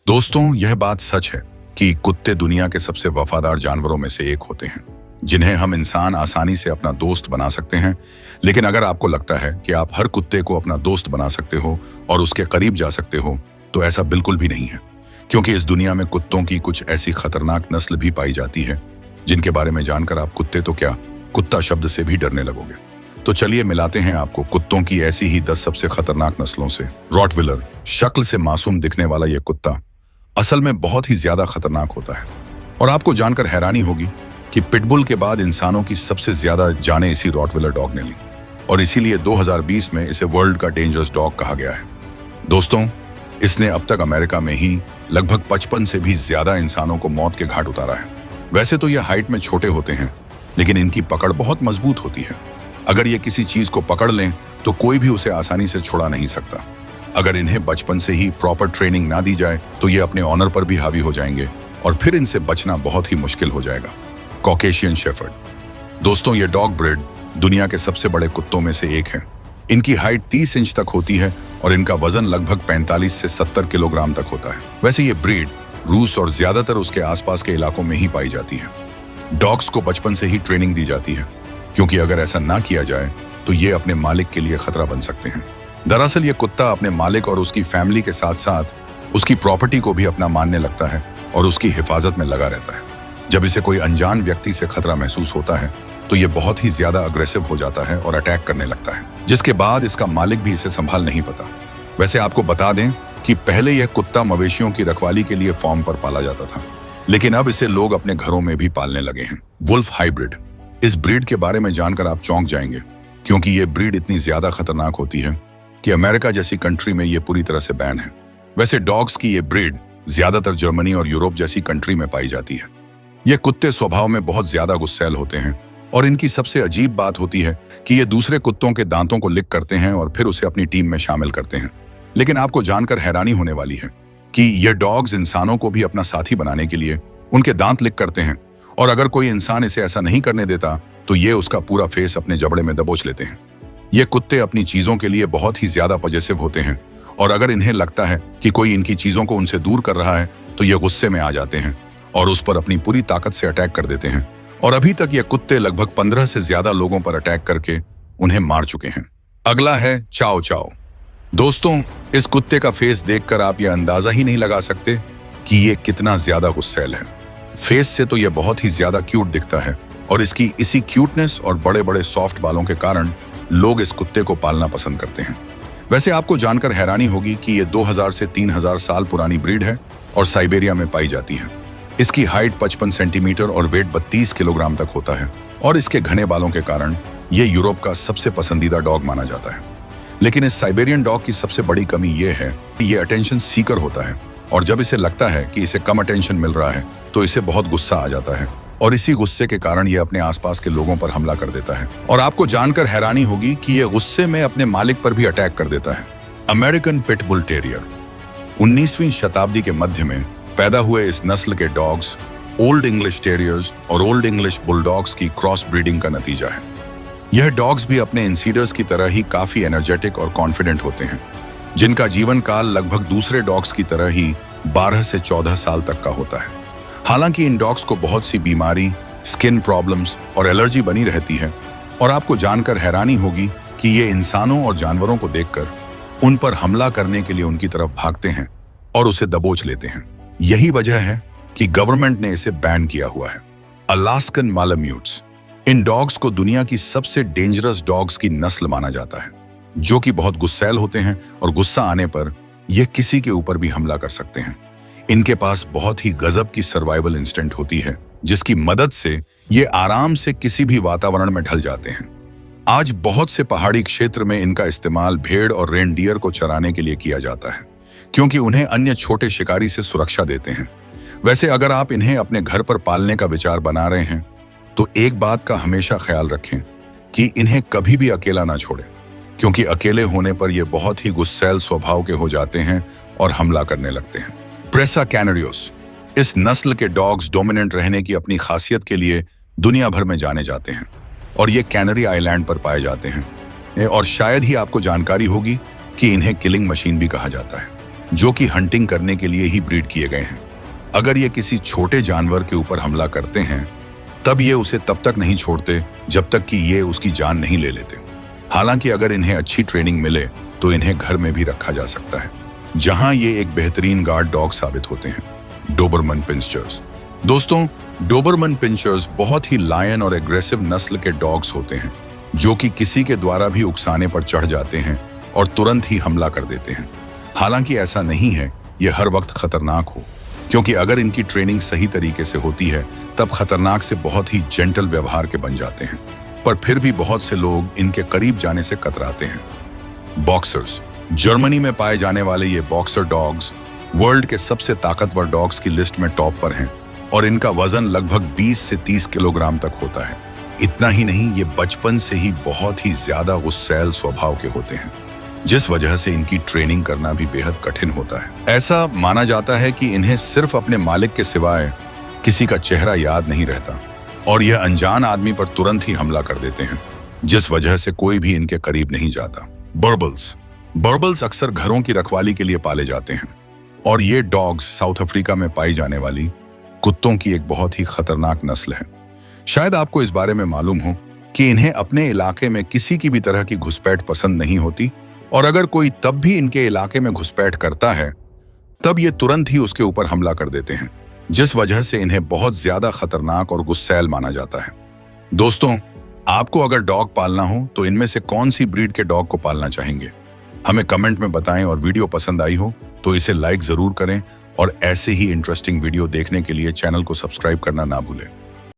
दोस्तों, यह बात सच है कि कुत्ते दुनिया के सबसे वफादार जानवरों में से एक होते हैं, जिन्हें हम इंसान आसानी से अपना दोस्त बना सकते हैं। लेकिन अगर आपको लगता है कि आप हर कुत्ते को अपना दोस्त बना सकते हो और उसके करीब जा सकते हो, तो ऐसा बिल्कुल भी नहीं है। क्योंकि इस दुनिया में कुत्तों की कुछ ऐसी खतरनाक नस्ल भी पाई जाती है, जिनके बारे में जानकर आप कुत्ते तो क्या, कुत्ता शब्द से भी डरने लगोगे। तो चलिए मिलाते हैं आपको कुत्तों की ऐसी ही 10 सबसे खतरनाक नस्लों से। रॉटविलर, शक्ल से मासूम दिखने वाला यह कुत्ता असल में बहुत ही ज्यादा खतरनाक होता है। और आपको जानकर हैरानी होगी कि पिटबुल के बाद इंसानों की सबसे ज्यादा जानें इसी रॉटविलर डॉग ने ली, और इसीलिए 2020 में इसे वर्ल्ड का डेंजरस डॉग कहा गया है। दोस्तों, इसने अब तक अमेरिका में ही लगभग 55 से भी ज्यादा इंसानों को मौत के घाट उतारा है। वैसे तो ये हाइट में छोटे होते हैं, लेकिन इनकी पकड़ बहुत मजबूत होती है। अगर ये किसी चीज को पकड़ लें तो कोई भी उसे आसानी से छुड़ा नहीं सकता। अगर इन्हें बचपन से ही प्रॉपर ट्रेनिंग ना दी जाए तो ये अपने ऑनर पर भी हावी हो जाएंगे और फिर इनसे बचना बहुत ही मुश्किल हो जाएगा। कॉकेशियन शेफर्ड, दोस्तों ये डॉग ब्रीड दुनिया के सबसे बड़े कुत्तों में से एक है। इनकी हाइट 30 इंच तक होती है और इनका वजन लगभग 45 से 70 किलोग्राम तक होता है। वैसे ये ब्रीड रूस और ज्यादातर उसके आसपास के इलाकों में ही पाई जाती है। डॉग्स को बचपन से ही ट्रेनिंग दी जाती है, क्योंकि अगर ऐसा ना किया जाए तो ये अपने मालिक के लिए खतरा बन सकते हैं। दरअसल ये कुत्ता अपने मालिक और उसकी फैमिली के साथ साथ उसकी प्रॉपर्टी को भी अपना मानने लगता है और उसकी हिफाजत में लगा रहता है। जब इसे कोई अनजान व्यक्ति से खतरा महसूस होता है तो ये बहुत ही ज्यादा अग्रेसिव हो जाता है और अटैक करने लगता है, जिसके बाद इसका मालिक भी इसे संभाल नहीं पाता। वैसे आपको बता दें कि पहले यह कुत्ता मवेशियों की रखवाली के लिए फार्म पर पाला जाता था, लेकिन अब इसे लोग अपने घरों में भी पालने लगे हैं। वुल्फ हाइब्रिड, इस ब्रीड के बारे में जानकर आप चौंक जाएंगे, क्योंकि ये ब्रीड इतनी ज्यादा खतरनाक होती है कि अमेरिका जैसी कंट्री में ये पूरी तरह से बैन है। वैसे डॉग्स की ये ब्रीड ज्यादातर जर्मनी और यूरोप जैसी कंट्री में पाई जाती है। ये कुत्ते स्वभाव में बहुत ज्यादा गुस्सैल होते हैं और इनकी सबसे अजीब बात होती है कि ये दूसरे कुत्तों के दांतों को लिक करते हैं और फिर उसे अपनी टीम में शामिल करते हैं। लेकिन आपको जानकर हैरानी होने वाली है कि ये डॉग्स इंसानों को भी अपना साथी बनाने के लिए उनके दांत लिक करते हैं, और अगर कोई इंसान इसे ऐसा नहीं करने देता तो ये उसका पूरा फेस अपने जबड़े में दबोच लेते हैं। ये कुत्ते अपनी चीजों के लिए बहुत ही ज्यादा पॉजेसिव होते हैं, और अगर इन्हें लगता है कि कोई इनकी चीजों को उनसे दूर कर रहा है तो ये गुस्से में आ जाते हैं और उस पर अपनी पूरी ताकत से अटैक कर देते हैं। और अभी तक ये कुत्ते लगभग 15 से ज्यादा लोगों पर अटैक करके उन्हें मार चुके हैं। अगला है चाओ चाओ। दोस्तों, इस कुत्ते का फेस देखकर आप ये अंदाजा ही नहीं लगा सकते कि ये कितना ज्यादा गुस्सैल है। फेस से तो ये बहुत ही ज्यादा क्यूट दिखता है, और इसकी इसी क्यूटनेस और बड़े बड़े सॉफ्ट बालों के कारण लोग इस कुत्ते को पालना पसंद करते हैं। वैसे आपको जानकर हैरानी होगी कि ये 2000 से 3000 साल पुरानी ब्रीड है और साइबेरिया में पाई जाती है। इसकी हाइट 55 सेंटीमीटर और वेट 32 किलोग्राम तक होता है, और इसके घने बालों के कारण ये यूरोप का सबसे पसंदीदा डॉग माना जाता है। लेकिन इस साइबेरियन डॉग की सबसे बड़ी कमी ये है कि ये अटेंशन सीकर होता है, और जब इसे लगता है कि इसे कम अटेंशन मिल रहा है तो इसे बहुत गुस्सा आ जाता है, और इसी गुस्से के कारण ये अपने आसपास के लोगों पर हमला कर देता है। और आपको जानकर हैरानी होगी कि ये गुस्से में अपने मालिक पर भी अटैक कर देता है। अमेरिकन पिटबुल टेरियर, 19वीं शताब्दी के मध्य में पैदा हुए इस नस्ल के डॉग्स ओल्ड इंग्लिश टेरियर्स और ओल्ड इंग्लिश बुलडॉग्स की क्रॉस ब्रीडिंग का नतीजा है। यह डॉग्स भी अपने इंसीडर्स की तरह ही काफी एनर्जेटिक और कॉन्फिडेंट होते हैं, जिनका जीवन काल लगभग दूसरे डॉग्स की तरह ही 12 से 14 साल तक का होता है। हालांकि इन डॉग्स को बहुत सी बीमारी, स्किन प्रॉब्लम्स और एलर्जी बनी रहती है, और आपको जानकर हैरानी होगी कि ये इंसानों और जानवरों को देखकर उन पर हमला करने के लिए उनकी तरफ भागते हैं और उसे दबोच लेते हैं। यही वजह है कि गवर्नमेंट ने इसे बैन किया हुआ है। अलास्कन मालाम्यूट्स, इन डॉग्स को दुनिया की सबसे डेंजरस डॉग्स की नस्ल माना जाता है, जो कि बहुत गुस्सैल होते हैं और गुस्सा आने पर यह किसी के ऊपर भी हमला कर सकते हैं। इनके पास बहुत ही गजब की सर्वाइवल इंस्टिंक्ट होती है, जिसकी मदद से ये आराम से किसी भी वातावरण में ढल जाते हैं। आज बहुत से पहाड़ी क्षेत्र में इनका इस्तेमाल भेड़ और रेनडियर को चराने के लिए किया जाता है, क्योंकि उन्हें अन्य छोटे शिकारी से सुरक्षा देते हैं। वैसे अगर आप इन्हें अपने घर पर पालने का विचार बना रहे हैं तो एक बात का हमेशा ख्याल रखें कि इन्हें कभी भी अकेला ना छोड़ें, क्योंकि अकेले होने पर ये बहुत ही गुस्सैल स्वभाव के हो जाते हैं और हमला करने लगते हैं। प्रेसा कैनरियोस, इस नस्ल के डॉग्स डोमिनेंट रहने की अपनी खासियत के लिए दुनिया भर में जाने जाते हैं, और ये कैनरी आइलैंड पर पाए जाते हैं। और शायद ही आपको जानकारी होगी कि इन्हें किलिंग मशीन भी कहा जाता है। जो कि हंटिंग करने के लिए ही ब्रीड किए गए हैं। अगर ये किसी छोटे जानवर के ऊपर हमला करते हैं तब ये उसे तब तक नहीं छोड़ते जब तक कि ये उसकी जान नहीं ले लेते। हालांकि अगर इन्हें अच्छी ट्रेनिंग मिले तो इन्हें घर में भी रखा जा सकता है, जहां ये एक बेहतरीन गार्ड डॉग साबित होते हैं। डोबरमन पिंचर्स। दोस्तों, डोबरमन पिंचर्स बहुत ही लायन और एग्रेसिव नस्ल के डॉग्स होते हैं, जो कि किसी के द्वारा भी उकसाने पर चढ़ जाते हैं और तुरंत ही हमला कर देते हैं। हालांकि ऐसा नहीं है ये हर वक्त खतरनाक हो, क्योंकि अगर इनकी ट्रेनिंग सही तरीके से होती है तब खतरनाक से बहुत ही जेंटल व्यवहार के बन जाते हैं। पर फिर भी बहुत से लोग इनके करीब जाने से कतराते हैं। बॉक्सर्स। जर्मनी में पाए जाने वाले ये बॉक्सर डॉग्स वर्ल्ड के सबसे ताकतवर डॉग्स की लिस्ट में टॉप पर हैं और इनका वजन लगभग 20 से 30 किलोग्राम तक होता है। इतना ही नहीं, ये बचपन से ही बहुत ही ज्यादा गुस्सैल स्वभाव के होते हैं, जिस वजह से इनकी ट्रेनिंग करना भी बेहद कठिन होता है। ऐसा माना जाता है कि इन्हें सिर्फ अपने मालिक के सिवाय किसी का चेहरा याद नहीं रहता और यह अनजान आदमी पर तुरंत ही हमला कर देते हैं, जिस वजह से कोई भी इनके करीब नहीं जाता। बर्बल्स। बर्बल्स अक्सर घरों की रखवाली के लिए पाले जाते हैं और ये डॉग्स साउथ अफ्रीका में पाई जाने वाली कुत्तों की एक बहुत ही खतरनाक नस्ल है। शायद आपको इस बारे में मालूम हो कि इन्हें अपने इलाके में किसी की भी तरह की घुसपैठ पसंद नहीं होती और अगर कोई तब भी इनके इलाके में घुसपैठ करता है तब ये तुरंत ही उसके ऊपर हमला कर देते हैं, जिस वजह से इन्हें बहुत ज्यादा खतरनाक और गुस्सैल माना जाता है। दोस्तों, आपको अगर डॉग पालना हो तो इनमें से कौन सी ब्रीड के डॉग को पालना चाहेंगे? हमें कमेंट में बताएं और वीडियो पसंद आई हो तो इसे लाइक जरूर करें और ऐसे ही इंटरेस्टिंग वीडियो देखने के लिए चैनल को सब्सक्राइब करना ना भूलें।